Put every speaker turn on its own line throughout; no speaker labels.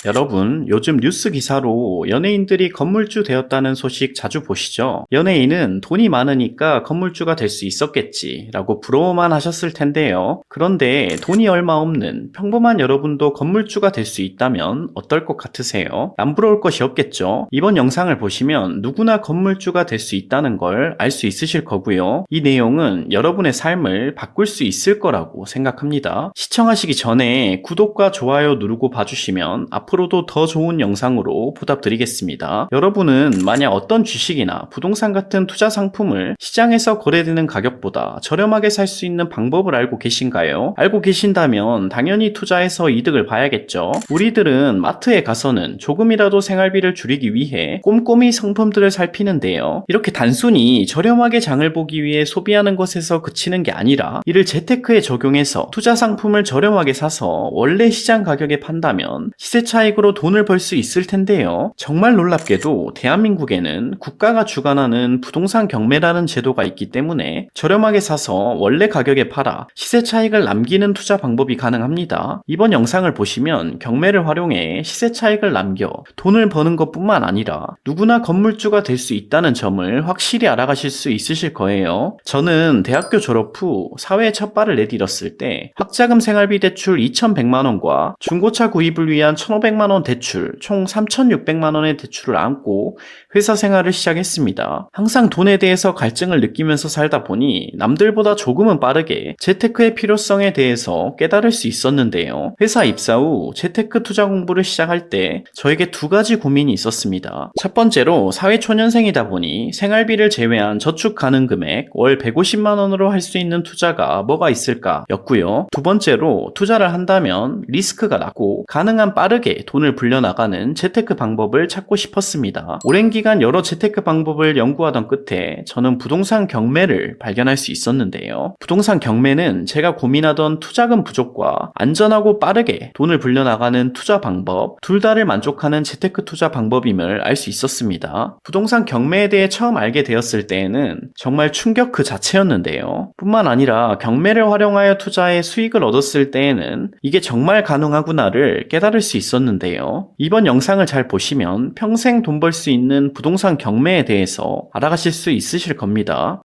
여러분, 요즘 뉴스 기사로 연예인들이 건물주 되었다는 소식 자주 보시죠? 연예인은 돈이 많으니까 건물주가 될 수 있었겠지 라고 부러워만 하셨을 텐데요. 그런데 돈이 얼마 없는 평범한 여러분도 건물주가 될 수 있다면 어떨 것 같으세요? 안 부러울 것이 없겠죠? 이번 영상을 보시면 누구나 건물주가 될 수 있다는 걸 알 수 있으실 거고요. 이 내용은 여러분의 삶을 바꿀 수 있을 거라고 생각합니다. 시청하시기 전에 구독과 좋아요 누르고 봐주시면 앞으로도 더 좋은 영상으로 보답드리겠습니다. 여러분은 만약 어떤 주식이나 부동산 같은 투자 상품을 시장에서 거래되는 가격보다 저렴하게 살 수 있는 방법을 알고 계신가요? 알고 계신다면 당연히 투자해서 이득을 봐야겠죠. 우리들은 마트에 가서는 조금이라도 생활비를 줄이기 위해 꼼꼼히 상품들을 살피는데요. 이렇게 단순히 저렴하게 장을 보기 위해 소비하는 것에서 그치는 게 아니라 이를 재테크에 적용해서 투자 상품을 저렴하게 사서 원래 시장 가격에 판다면 시세 차익으로 돈을 벌 수 있을 텐데요. 정말 놀랍게도 대한민국에는 국가가 주관하는 부동산 경매라는 제도가 있기 때문에 저렴하게 사서 원래 가격에 팔아 시세 차익을 남기는 투자 방법이 가능합니다. 이번 영상을 보시면 경매를 활용해 시세 차익을 남겨 돈을 버는 것뿐만 아니라 누구나 건물주가 될 수 있다는 점을 확실히 알아가실 수 있으실 거예요. 저는 대학교 졸업 후 사회에 첫 발을 내디뎠을 때 학자금 생활비 대출 2,100만원과 중고차 구입을 위한 1,500만원 대출 총 3,600만원의 대출을 안고 회사 생활을 시작했습니다. 항상 돈에 대해서 갈증을 느끼면서 살다 보니 남들보다 조금은 빠르게 재테크의 필요성에 대해서 깨달을 수 있었는데요. 회사 입사 후 재테크 투자 공부를 시작할 때 저에게 두 가지 고민이 있었습니다. 첫 번째로 사회초년생이다 보니 생활비를 제외한 저축 가능 금액 월 150만원으로 할 수 있는 투자가 뭐가 있을까 였고요. 두 번째로 투자를 한다면 리스크가 낮고 가능한 빠르게 돈을 불려나가는 재테크 방법을 찾고 싶었습니다. 오랜 기간 여러 재테크 방법을 연구하던 끝에 저는 부동산 경매를 발견할 수 있었는데요. 부동산 경매는 제가 고민하던 투자금 부족과 안전하고 빠르게 돈을 불려나가는 투자 방법 둘 다를 만족하는 재테크 투자 방법임을 알 수 있었습니다. 부동산 경매에 대해 처음 알게 되었을 때에는 정말 충격 그 자체였는데요. 뿐만 아니라 경매를 활용하여 투자해 수익을 얻었을 때에는 이게 정말 가능하구나를 깨달을 수 있었는데요. 이번 영상을 잘 보시면 평생 돈 벌 수 있는 부동산 경매에 대해서 알아가실 수 있으실 겁니다.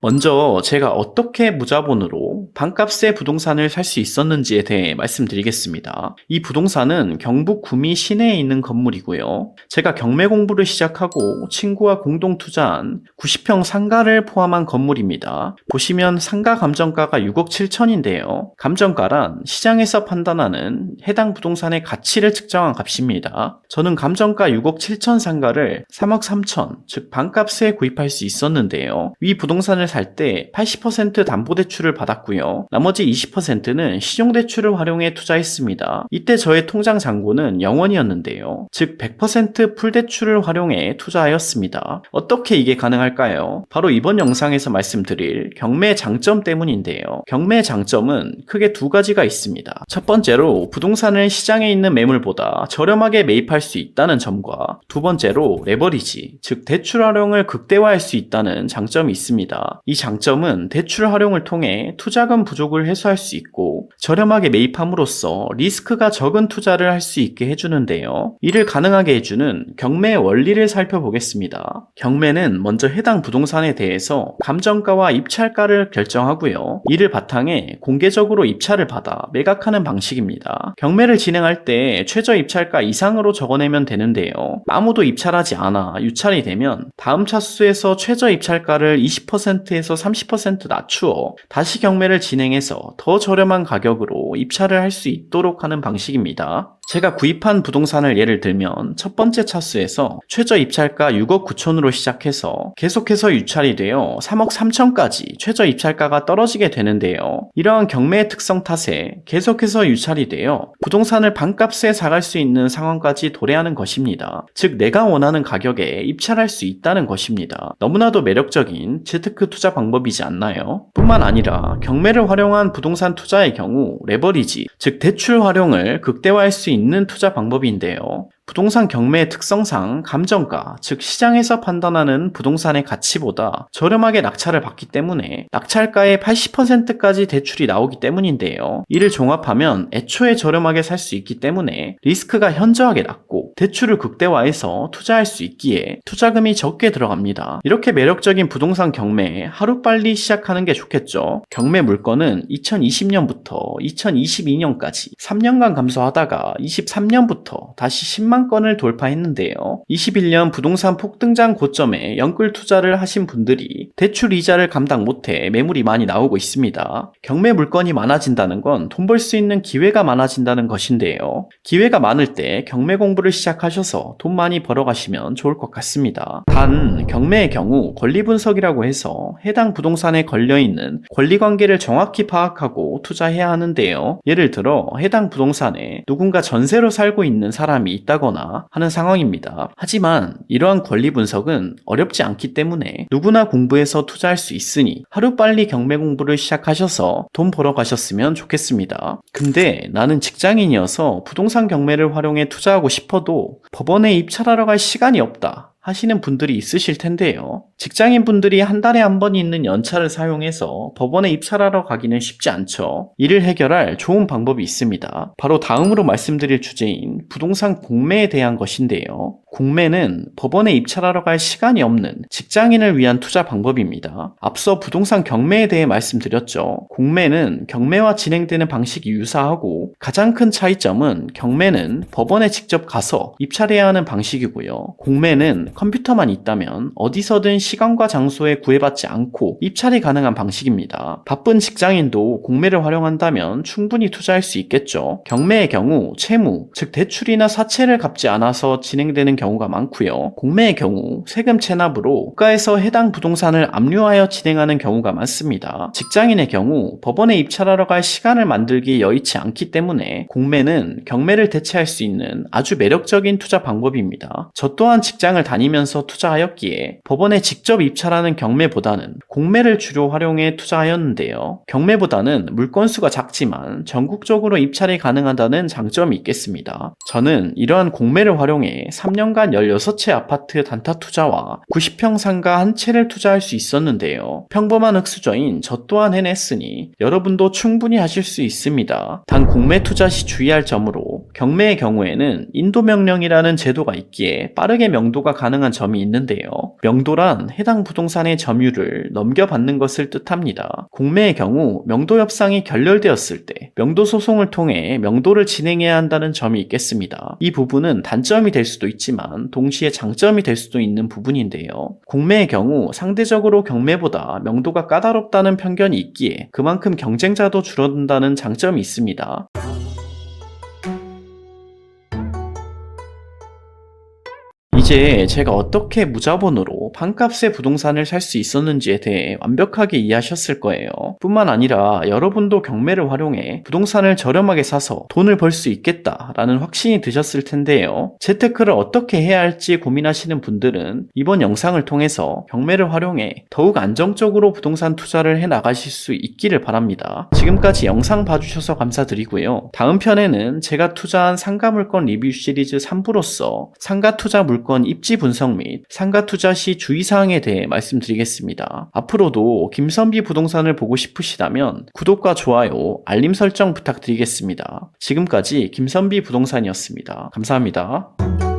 먼저 제가 어떻게 무자본으로 반값의 부동산을 살 수 있었는지에 대해 말씀드리겠습니다. 이 부동산은 경북 구미 시내에 있는 건물이고요. 제가 경매 공부를 시작하고 친구와 공동 투자한 90평 상가를 포함한 건물입니다. 보시면 상가 감정가가 6억 7천인데요. 감정가란 시장에서 판단하는 해당 부동산의 가치를 측정한 값입니다. 저는 감정가 6억 7천 상가를 3억 3천, 즉 반값에 구입할 수 있었는데요. 이 부동산을 살 때 80% 담보대출을 받았고요. 나머지 20%는 신용대출을 활용해 투자했습니다. 이때 저의 통장 잔고는 0원이었는데요. 즉 100% 풀대출을 활용해 투자하였습니다. 어떻게 이게 가능할까요? 바로 이번 영상에서 말씀드릴 경매의 장점 때문인데요. 경매의 장점은 크게 두 가지가 있습니다. 첫 번째로 부동산을 시장에 있는 매물보다 저렴하게 매입할 수 있다는 점과 두 번째로 레버리지, 즉 대출 활용을 극대화할 수 있다는 장점이 있습니다. 이 장점은 대출 활용을 통해 투자금 부족을 해소할 수 있고 저렴하게 매입함으로써 리스크가 적은 투자를 할 수 있게 해주는데요. 이를 가능하게 해주는 경매의 원리를 살펴보겠습니다. 경매는 먼저 해당 부동산에 대해서 감정가와 입찰가를 결정하고요. 이를 바탕에 공개적으로 입찰을 받아 매각하는 방식입니다. 경매를 진행할 때 최저 입찰가 이상으로 적어내면 되는데요. 아무도 입찰하지 않아 유찰이 되면 다음 차수에서 최저 입찰가를 20%에서 30% 낮추어 다시 경매를 진행해서 더 저렴한 가격으로 입찰을 할 수 있도록 하는 방식입니다. 제가 구입한 부동산을 예를 들면 첫 번째 차수에서 최저 입찰가 6억 9천으로 시작해서 계속해서 유찰이 되어 3억 3천까지 최저 입찰가가 떨어지게 되는데요. 이러한 경매의 특성 탓에 계속해서 유찰이 되어 부동산을 반값에 사갈 수 있는 상황까지 도래하는 것입니다. 즉 내가 원하는 가격에 입찰할 수 있다는 것입니다. 너무나도 매력적인 재테크 투자 방법이지 않나요? 뿐만 아니라 경매를 활용한 부동산 투자의 경우 레버리지, 즉 대출 활용을 극대화할 수 있는 투자 방법인데요. 부동산 경매의 특성상 감정가, 즉 시장에서 판단하는 부동산의 가치보다 저렴하게 낙찰을 받기 때문에 낙찰가의 80%까지 대출이 나오기 때문인데요. 이를 종합하면 애초에 저렴하게 살 수 있기 때문에 리스크가 현저하게 낮고 대출을 극대화해서 투자할 수 있기에 투자금이 적게 들어갑니다. 이렇게 매력적인 부동산 경매 하루빨리 시작하는 게 좋겠죠. 경매 물건은 2020년부터 2022년까지 3년간 감소하다가 23년부터 다시 10만 건을 돌파했는데요. 21년 부동산 폭등장 고점에 연끌 투자를 하신 분들이 대출 이자를 감당 못해 매물이 많이 나오고 있습니다. 경매 물건이 많아진다는 건 돈 벌 수 있는 기회가 많아진다는 것인데요. 기회가 많을 때 경매 공부를 시작하셔서 돈 많이 벌어가시면 좋을 것 같습니다. 단 경매의 경우 권리 분석이라고 해서 해당 부동산에 걸려있는 권리관계를 정확히 파악하고 투자해야 하는데요. 예를 들어 해당 부동산에 누군가 전세로 살고 있는 사람이 있다거나 하는 상황입니다. 하지만 이러한 권리 분석은 어렵지 않기 때문에 누구나 공부해서 투자할 수 있으니 하루빨리 경매 공부를 시작하셔서 돈 벌어 가셨으면 좋겠습니다. 근데 나는 직장인이어서 부동산 경매를 활용해 투자하고 싶어도 법원에 입찰하러 갈 시간이 없다 하시는 분들이 있으실 텐데요. 직장인 분들이 한 달에 한 번 있는 연차를 사용해서 법원에 입찰하러 가기는 쉽지 않죠. 이를 해결할 좋은 방법이 있습니다. 바로 다음으로 말씀드릴 주제인 부동산 공매에 대한 것인데요. 공매는 법원에 입찰하러 갈 시간이 없는 직장인을 위한 투자 방법입니다. 앞서 부동산 경매에 대해 말씀드렸죠. 공매는 경매와 진행되는 방식이 유사하고 가장 큰 차이점은 경매는 법원에 직접 가서 입찰해야 하는 방식이고요. 공매는 컴퓨터만 있다면 어디서든 시간과 장소에 구애받지 않고 입찰이 가능한 방식입니다. 바쁜 직장인도 공매를 활용한다면 충분히 투자할 수 있겠죠. 경매의 경우 채무, 즉 대출이나 사채를 갚지 않아서 진행되는 경우가 많고요. 공매의 경우 세금 체납으로 국가에서 해당 부동산을 압류하여 진행하는 경우가 많습니다. 직장인의 경우 법원에 입찰하러 갈 시간을 만들기 여의치 않기 때문에 공매는 경매를 대체할 수 있는 아주 매력적인 투자 방법입니다. 저 또한 직장을 다니면서 투자하였기에 법원에 직접 입찰하는 경매보다는 공매를 주로 활용해 투자하였는데요. 경매보다는 물건수가 작지만 전국적으로 입찰이 가능하다는 장점이 있겠습니다. 저는 이러한 공매를 활용해 3년간 16채 아파트 단타 투자와 90평 상가 한 채를 투자할 수 있었는데요. 평범한 흑수저인 저 또한 해냈으니 여러분도 충분히 하실 수 있습니다. 단 공매 투자 시 주의할 점으로 경매의 경우에는 인도명령이라는 제도가 있기에 빠르게 명도가 가능한 점이 있는데요. 명도란 해당 부동산의 점유를 넘겨받는 것을 뜻합니다. 공매의 경우 명도 협상이 결렬되었을 때 명도 소송을 통해 명도를 진행해야 한다는 점이 있겠습니다. 이 부분은 단점이 될 수도 있지만 동시에 장점이 될 수도 있는 부분인데요. 공매의 경우 상대적으로 경매보다 명도가 까다롭다는 편견이 있기에 그만큼 경쟁자도 줄어든다는 장점이 있습니다. 이제 제가 어떻게 무자본으로 반값의 부동산을 살 수 있었는지에 대해 완벽하게 이해하셨을 거예요. 뿐만 아니라 여러분도 경매를 활용해 부동산을 저렴하게 사서 돈을 벌 수 있겠다라는 확신이 드셨을 텐데요. 재테크를 어떻게 해야 할지 고민하시는 분들은 이번 영상을 통해서 경매를 활용해 더욱 안정적으로 부동산 투자를 해 나가실 수 있기를 바랍니다. 지금까지 영상 봐주셔서 감사드리고요. 다음 편에는 제가 투자한 상가물건 리뷰 시리즈 3부로서 상가투자 물건 입지 분석 및 상가 투자 시 주의사항에 대해 말씀드리겠습니다. 앞으로도 김선비 부동산을 보고 싶으시다면 구독과 좋아요, 알림 설정 부탁드리겠습니다. 지금까지 김선비 부동산이었습니다. 감사합니다.